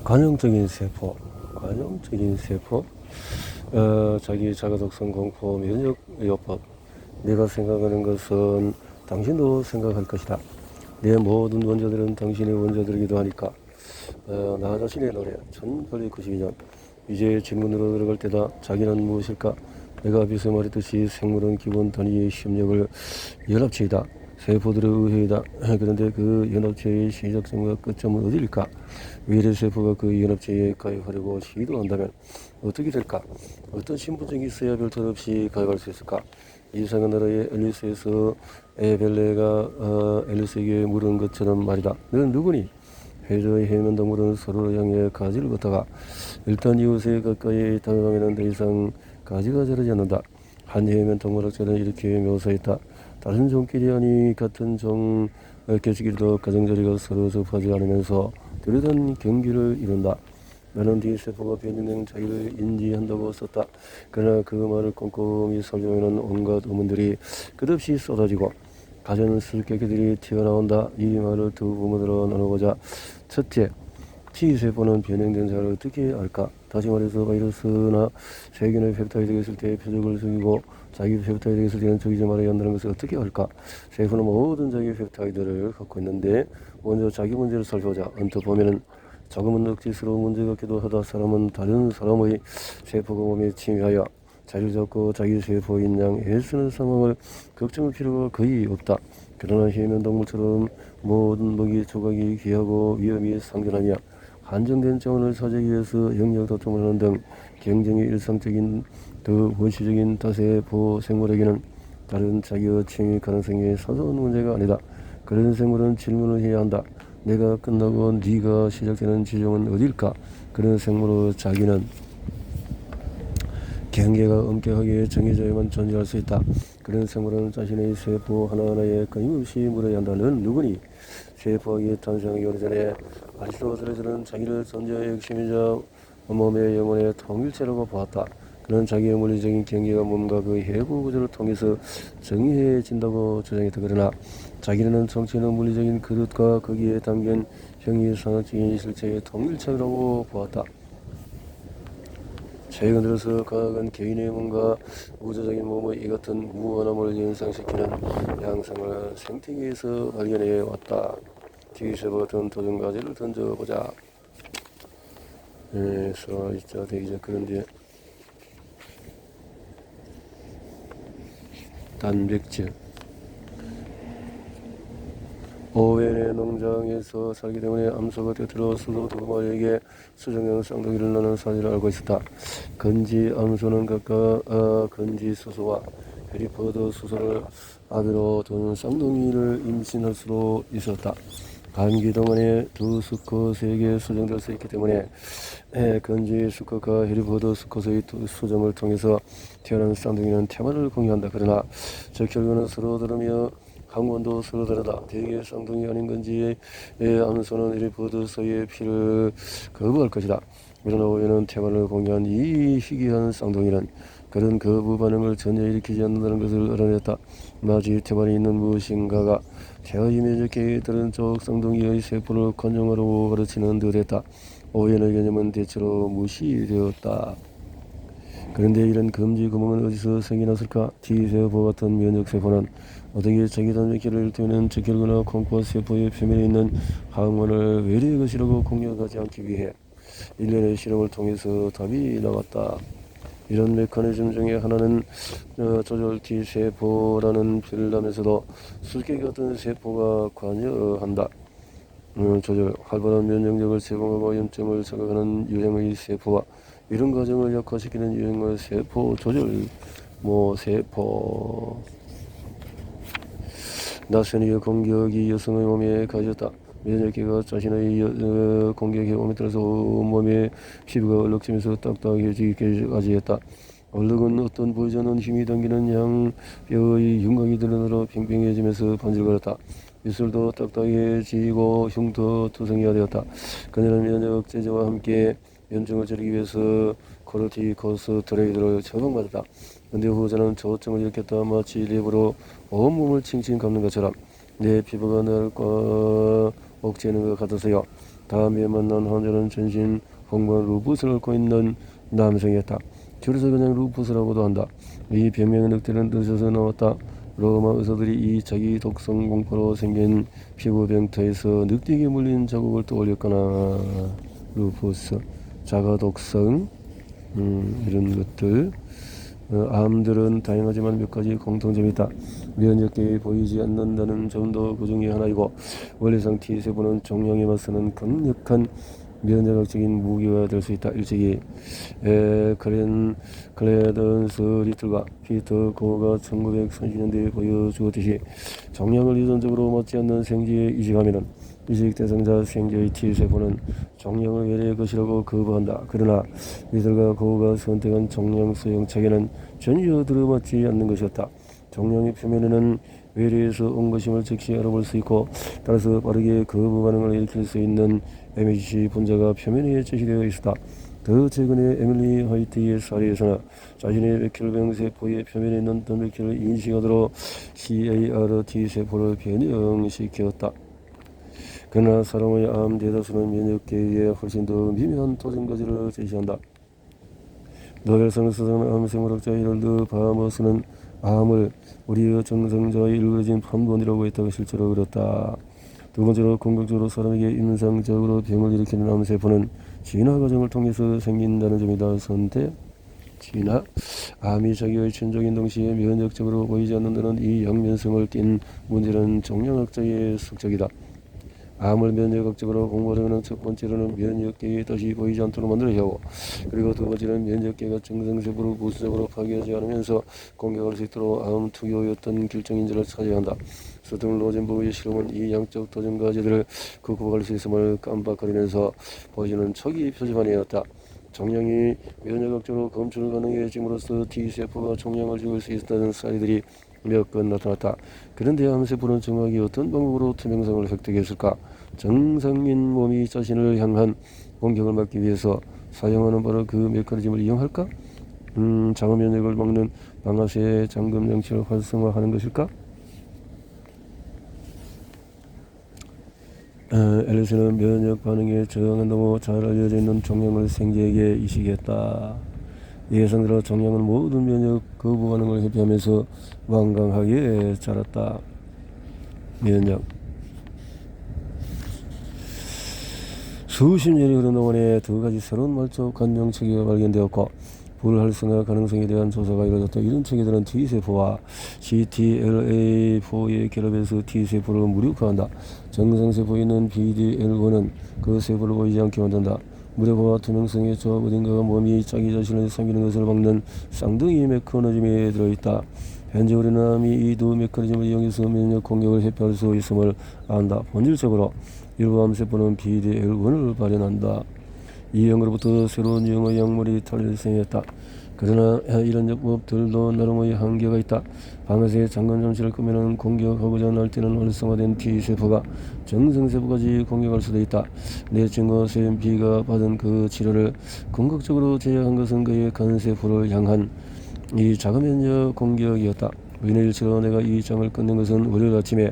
관용적인 세포, 자기 자가독성 공포 면역요법. 내가 생각하는 것은 당신도 생각할 것이다. 내 모든 원자들은 당신의 원자들이기도 하니까. 나 자신의 노래 1892년. 이제 질문으로 들어갈 때다. 자기는 무엇일까? 내가 앞에서 말했듯이 생물은 기본 단위의 협력을 연합체이다. 세포들의 의회이다. 그런데 그 연합체의 시작점과 끝점은 어디일까? 외래 세포가 그 연합체에 가입하려고 시도한다면 어떻게 될까? 어떤 신분증이 있어야 별탈 없이 가입할 수 있을까? 이상한 나라의 앨리스에서 에벨레가 앨리스에게 물은 것처럼 말이다. 너는 누구니? 해저의 해면동물은 서로를 향해 가지를 걷다가 일단 이웃에 가까이 다가가면 더 이상 가지가 자라지 않는다. 한 해면동물학자는 이렇게 묘사했다. 다른 종끼리 아니 같은 종 개체끼리도 가정자리가 서로 접하지 않으면서 뚜렷한 경계를 이룬다. 나는 네 세포가 변형된 자기를 인지한다고 썼다. 그러나 그 말을 꼼꼼히 설명하는 온갖 의문들이 끝없이 쏟아지고 가전 수수께끼들이 튀어나온다. 이 말을 두 부분으로 나눠보자. 첫째, T세포는 변형된 자를 어떻게 알까? 다시 말해서 바이러스나 세균의 펩타이드가 있을 때 표적을 숨기고 자기 펩타이드가 있을 때는 저기지 말아야 한다는 것을 어떻게 알까? 세포는 모든 자기 펩타이드를 갖고 있는데 먼저 자기 문제를 살펴보자. 언뜻 보면은 조금은 억지스러운 문제 같기도 하다. 사람은 다른 사람의 세포가 몸에 침입하여 자리를 잡고 자기 세포인 양 애쓰는 상황을 걱정할 필요가 거의 없다. 그러나 해면동물처럼 모든 먹이 조각이 귀하고 위험이 상존하며 한정된 자원을 차지하기 위해서 영역 다툼을 하는 등 경쟁이 일상적인 더 원시적인 다세포 생물에게는 다른 자기의 침입 가능성이 사소한 문제가 아니다. 그런 생물은 질문을 해야 한다. 내가 끝나고 네가 시작되는 지점은 어딜까? 그런 생물의 자기는 경계가 엄격하게 정해져야만 존재할 수 있다. 그런 생물은 자신의 세포 하나하나에 끊임없이 물어야 한다. 넌 누구니? 세포학이 탄생하기 오래전에 아리스토텔레스는 자기를 존재의 핵심이자 몸의 영혼의 통일체라고 보았다. 그는 자기의 물리적인 경계가 몸과 그 해부 구조를 통해서 정의해진다고 주장했다. 그러나 자기는 정치는 물리적인 그릇과 거기에 담긴 형이상학적인 실체의 통일체라고 보았다. 최근 들어서 과학은 개인의 몸과 우주적인 몸의 이 같은 무한함을 연상시키는 양상을 생태계에서 발견해 왔다. T세포 같은 도전과제를 던져보자. 수화일자 대기자. 그런데 단백질 오웬의 농장에서 살기 때문에 암소가 떼들어 수소 두 마리에게 수정형 쌍둥이를 낳는 사실을 알고 있었다. 건지 암소는 각각 건지 수소와 해리포드 수소를 아비로 둔 쌍둥이를 임신할 수도 있었다. 감기 동안에 두 수컷에게 수정될 수 있기 때문에 건지 수컷과 해리포드 수컷의 수정을 통해서 태어난 쌍둥이는 태만을 공유한다. 그러나 저 결과는 서로 다르며 항원도 서로 다르다. 대개 쌍둥이 아닌 건지의 암소는 해리포드 소의 피를 거부할 것이다. 그러나 오해는 태만을 공유한 이 희귀한 쌍둥이는 그런 거부 반응을 전혀 일으키지 않는다는 것을 알아냈다. 마치 태만이 있는 무엇인가가 태아의 면역계에 다른 쪽 쌍둥이의 세포를 관용하라고 가르치는 듯했다. 오해의 개념은 대체로 무시되었다. 그런데 이런 금지 구멍은 어디서 생겨났을까? T세포 같은 면역세포는 어떻게 자기 단백질을 일테면 적혈구나 콩팥세포의 표면에 있는 항원을 외래의 것이라고 공략하지 않기 위해 일련의 실험을 통해서 답이 나왔다. 이런 메커니즘 중에 하나는 조절 T세포라는 별남에서도 수수께끼 같은 세포가 관여한다. 조절, 활발한 면역력을 제공하고 염증을 자극하는 유형의 세포와 이런 과정을 약화시키는 유형의 세포 조절, 세포. 낯선 이의 공격이 여성의 몸에 가해졌다. 면역계가 자신의 공격의 몸에 따라서 온몸의 피부가 얼룩지면서 딱딱해지기까지 했다. 얼룩은 어떤 보이지 않는 힘이 당기는 양뼈의 윤곽이 드러나러 팽팽해지면서 번질거렸다. 입술도 딱딱해지고 흉도 투성이가 되었다. 그녀는 면역 제재와 함께 염증을 줄이기 위해서 코르티코스테로이드를 처방받았다. 근데 후자는 저증을 일으켰다. 마치 랩으로 온몸을 칭칭 감는 것처럼 내 피부가 날 꽉 억제하는 것 같아서요. 다음에 만난 환자는 전신 홍보한 루푸스를 앓고 있는 남성이었다. 줄여서 그냥 루푸스라고도 한다. 이 병명의 늑대는 뜻에서 나왔다. 로마 의사들이 이 자기 독성 공포로 생긴 피부 병터에서 늑대에게 물린 자국을 떠올렸거나 루푸스, 자가 독성, 이런 것들. 암들은 다양하지만 몇 가지 공통점이 있다. 면역계에 보이지 않는다는 점도 그 중에 하나이고, 원래상 T세포는 종양에 맞서는 강력한 면역학적인 무기가 될 수 있다. 일찍이 클레던스 리틀과 피터 고어가 1930년대에 보여주었듯이 종양을 유전적으로 맞지 않는 생쥐에 이식하면 이식 대상자 생쥐의 T세포는 종양을 외래의 것이라고 거부한다. 그러나 리틀과 고어가 선택한 종양 수용 체계는 전혀 들어맞지 않는 것이었다. 종양의 표면에는 외래에서 온 것임을 즉시 알아볼 수 있고, 따라서 빠르게 거부 반응을 일으킬 수 있는 MHC 분자가 표면에 제시되어 있었다. 더 최근에 에밀리 화이트의 사례에서는 자신의 백혈병 세포의 표면에 있는 단백질을 인식하도록 CAR T세포를 변형시켰다. 그러나 사람의 암 대다수는 면역계에 훨씬 더 미묘한 도전과제를 제시한다. 노벨상 수상 암생물학자 히럴드 바머스는 암을 우리의 정상자의 일그러진 판본이라고 했다고 실제로 그렸다. 두 번째로, 공격적으로 사람에게 임상적으로 병을 일으키는 암세포는 진화 과정을 통해서 생긴다는 점이다. 선택, 진화. 암이 자기의 친족인 동시에 면역적으로 보이지 않는다는 이 양면성을 띤 문제는 종양학자의 숙적이다. 암을 면역학적으로 공부하려면 첫 번째로는 면역계에 다시 보이지 않도록 만들어야 하고, 그리고 두 번째는 면역계가 정상세포를 부수적으로 파괴하지 않으면서 공격할 수 있도록 암 투여였던 결정인지를 찾아야 한다. 스티븐 로젠버그의 실험은 이 양적 도전 과제들을 극복할 수 있음을 깜빡거리면서 보여주는 초기 표지판이었다. 종양이 면역학적으로 검출 가능해짐으로써 T세포가 종양을 죽일 수 있다는 사례들이 몇 건 나타났다. 그런데 암세포는 정확히 어떤 방법으로 투명성을 획득했을까? 정상인 몸이 자신을 향한 공격을 막기 위해서 사용하는 바로 그 메커니즘을 이용할까? 장어 면역을 막는 방아쇠 잠금 장치를 활성화하는 것일까? 앨리스는 면역 반응에 저항한다고 잘 알려져 있는 종양을 생쥐에게 이식했다. 예상대로 종양은 모든 면역 거부 반응을 회피하면서 완강하게 자랐다. 면역. 수십 년이 흐른 동안에 두 가지 새로운 말초 관용 체계가 발견되었고, 불활성화 가능성에 대한 조사가 이루어졌다. 이런 체계들은 T세포와 CTLA4의 결합에서 T세포를 무력화한다. 정상세포에 있는 BDL1은 그 세포를 보이지 않게 만든다. 무력화와 투명성의 조합, 어딘가가 몸이 자기 자신을 삼키는 것을 막는 쌍둥이 메커니즘이 들어있다. 현재 우리는 암이 이 두 메커니즘을 이용해서 면역 공격을 회피할 수 있음을 안다. 본질적으로 일부 암세포는 BDL1을 발현한다. 이 연구로부터 새로운 영의 약물이 탄생했다. 그러나 이런 약법들도 나름의 한계가 있다. 방아쇠 잠금 장치를 끄면 공격하고자 날 때는 활성화된 T세포가 정상세포까지 공격할 수도 있다. 내 친구 CMP가 받은 그 치료를 궁극적으로 제약한 것은 그의 간세포를 향한 이 자가면역 공격이었다. 은일치로 내가 이 장을 끝낸 것은 월요일 아침에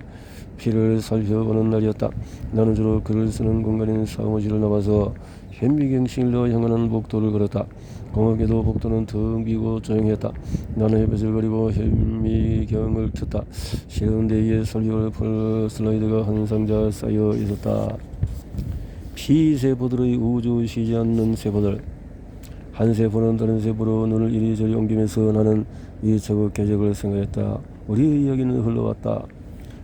피를 살펴보는 날이었다. 나는 주로 글을 쓰는 공간인 사무실을 나가서 현미경실로 향하는 복도를 걸었다. 고맙게도 복도는 텅 비고 조용했다. 나는 햇볕을 가리고 현미경을 켰다. 실온대 위에 살펴볼 슬라이드가 한 상자 쌓여 있었다. P세포들의 우주 쉬지 않는 세포들. 한 세포는 다른 세포로 눈을 이리저리 옮기면서 나는 이 저것 궤적을 생각했다. 우리의 이야기는 흘러왔다.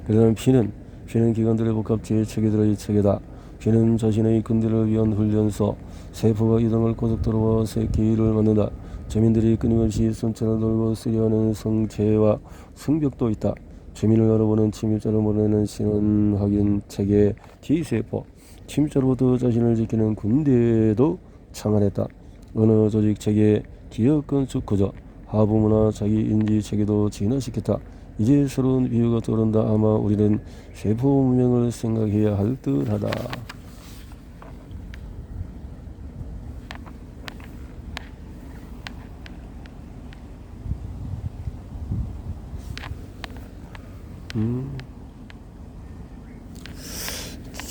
그러나 피는 기관들의 복합체의 체계들의 체계다. 피는 자신의 근대를 위한 훈련소. 세포가 이동할 고속도로와 새끼를 만든다. 주민들이 끊임없이 순찰을 돌고 쓰려하는 성체와 성벽도 있다. 주민을 알아보는 침입자를 몰아내는 신원 확인 체계 T세포. 침입자로부터 자신을 지키는 군대도 창안했다. 언어 조직 체계, 기업 건축 구조, 하부 문화 자기 인지 체계도 진화시켰다. 이제 새로운 비유가 떠오른다. 아마 우리는 세포 문명을 생각해야 할 듯하다.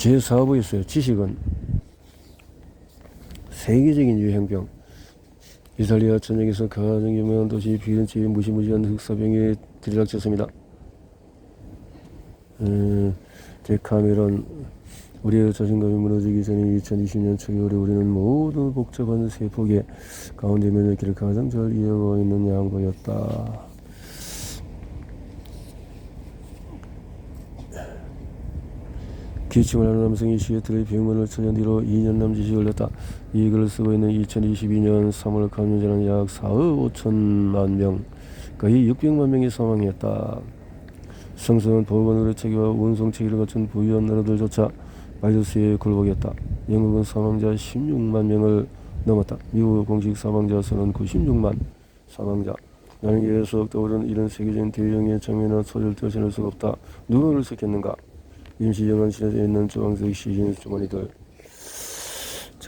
제4부에 있어요. 지식은 세계적인 유행병. 이탈리아 전역에서 가장 유명한 도시 피렌체에 무시무시한 흑사병이 들이닥쳤습니다. 데카메론. 우리의 자신감이 무너지기 전인 2020년 초겨울에 우리는 모두 복잡한 세폭의 가운데 면역기를 가장 잘 이어가고 있는 양보였다. 기침을 하는 남성이 시애틀의 병원을 찾은 뒤로 2년 남짓이 걸렸다. 이 글을 쓰고 있는 2022년 3월 감염자는 약 4억 5천만 명, 거의 600만 명이 사망했다. 성스러운 보건 의료체계와 운송 체계를 갖춘 부유한 나라들조차 바이러스에 굴복했다. 영국은 사망자 16만 명을 넘었다. 미국 공식 사망자 수는 96만 사망자. 나는 계속 떠오르는 이런 세계적인 대형의 장면이나 소리를 떨쳐낼 수가 없다. 누구를 썼겠는가? 임시 영안실에 있는 주황색 시즌 주머니들.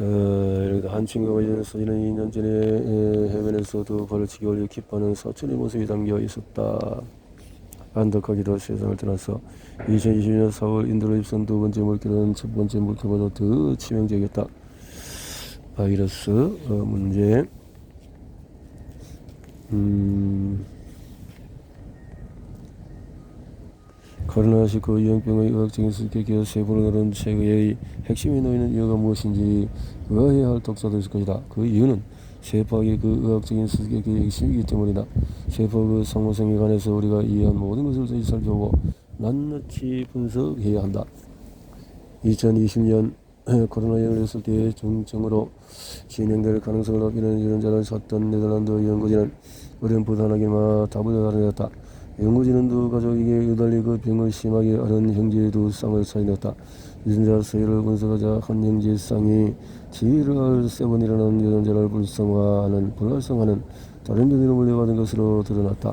여기도 한 친구가 이전 사진은 2년 전에 해변에서도 발치기 올려 기뻐하는 사촌의 모습이 담겨 있었다. 안타깝게도 세상을 떠나서 2020년 4월 인도로 입선 두 번째 물결은 첫 번째 물결보다 더 치명적이었다. 바이러스 문제. 코로나19 유행병의 의학적인 수격기와 세포로 늘은 최고의 핵심이 놓이는 이유가 무엇인지 의아해야 할 독자도 있을 것이다. 그 이유는 세포학의 그 의학적인 수격기의 핵심이기 때문이다. 세포 그 상호성에 관해서 우리가 이해한 모든 것을 다시 살펴보고 낱낱이 분석해야 한다. 2020년 코로나19을 했을 때의 중증으로 진행될 가능성을 높이는 유전자를 찾던 네덜란드 연구진은 어렴풋하게나마 답을 알아냈다. 연구진은 두 가족에게 유달리 그 병을 심하게 앓은 형제의 두 쌍을 찾아냈다. 유전자 서열을 분석하자 한 형제의 쌍이 TLR7이라는 유전자를 불활성화하는 다른 병으로 물려받은 것으로 드러났다.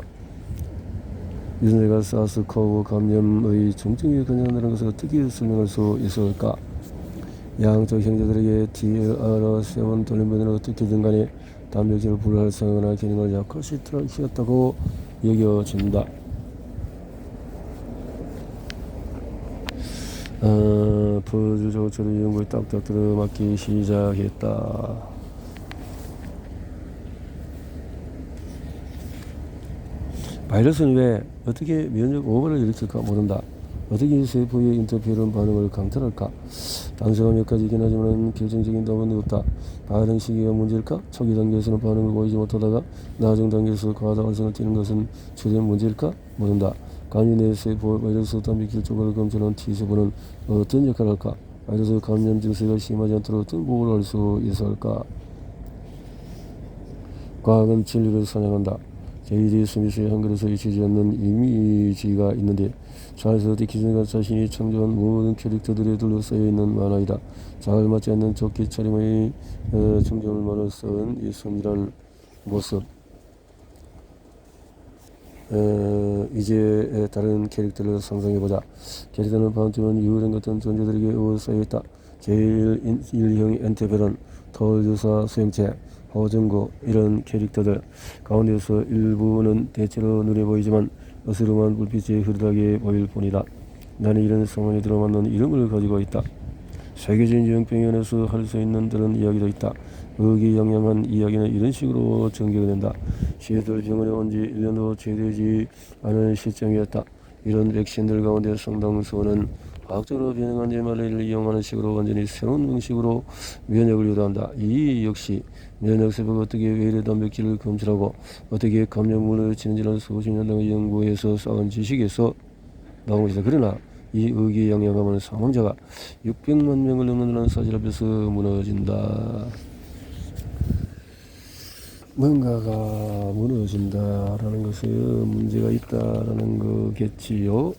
유전자가 사스코브 감염의 중증에 관련하는 것을 어떻게 설명할 수 있을까? 양쪽 형제들에게 TLR7 돌림변이는 어떻게든 간에 단백질 불활성화나 기능을 약화시켰다고 여겨진다. 퍼즐 조처를 연구에 딱딱 들어맞기 시작했다. 바이러스는 왜 어떻게 면역 오버를 일으킬까 모른다. 어떻게 세포의 인터페론 반응을 강탈할까? 단서가 몇 가지이긴 하지만 결정적인 답은 없다. 발행 시기가 문제일까? 초기 단계에서는 반응을 보이지 못하다가 나중 단계에서 과다 활성을 띠는 것은 주된 문제일까? 모른다. 감염 내 세포 바이러스 단백질 조각을 검출한 T세포는 어떤 역할을 할까? 바이러스 감염 증세가 심하지 않도록 어떤 보호를 할 수 있을까? 과학은 진리를 사냥한다. 제이디 스미스의 한글에서 잊히지 않는 이미지가 있는데 찰스 디킨슨과 자신이 창조한 모든 캐릭터들에 둘러싸여 있는 만화이다. 잘 맞지 않는 조끼 차림의 중점을 쓴 이 섬이라는 모습. 이제 다른 캐릭터를 상상해보자. 캐릭터는 반쯤은 유령 같은 존재들에게 에워싸여있다. 제1형 엔테베론, 톨유사 수행체, 호정고 이런 캐릭터들 가운데서 일부는 대체로 눈에 보이지만 어스름한 불빛이 흐릿하게 보일 뿐이다. 나는 이런 상황에 들어맞는 이름을 가지고 있다. 세계적인 유행병원에서 할 수 있는 다른 이야기도 있다. 의기양양한 이야기는 이런 식으로 전개가 된다. 시애틀 병원에 온 지 1년도 채 되지 않은 시점이었다. 이런 백신들 가운데 상당수는 과학적으로 변형한 mRNA를 이용하는 식으로 완전히 새로운 방식으로 면역을 유도한다. 이 역시 면역세포가 어떻게 외래 단백질을 검출하고 어떻게 감염물을 치는지를 수십 년 동안 연구해서 쌓은 지식에서 나온 것이다. 그러나 이 의기양양함은 사망자가 600만 명을 넘는다는 사실 앞에서 무너진다. 뭔가가 무너진다라는 것은 문제가 있다라는 거겠지요.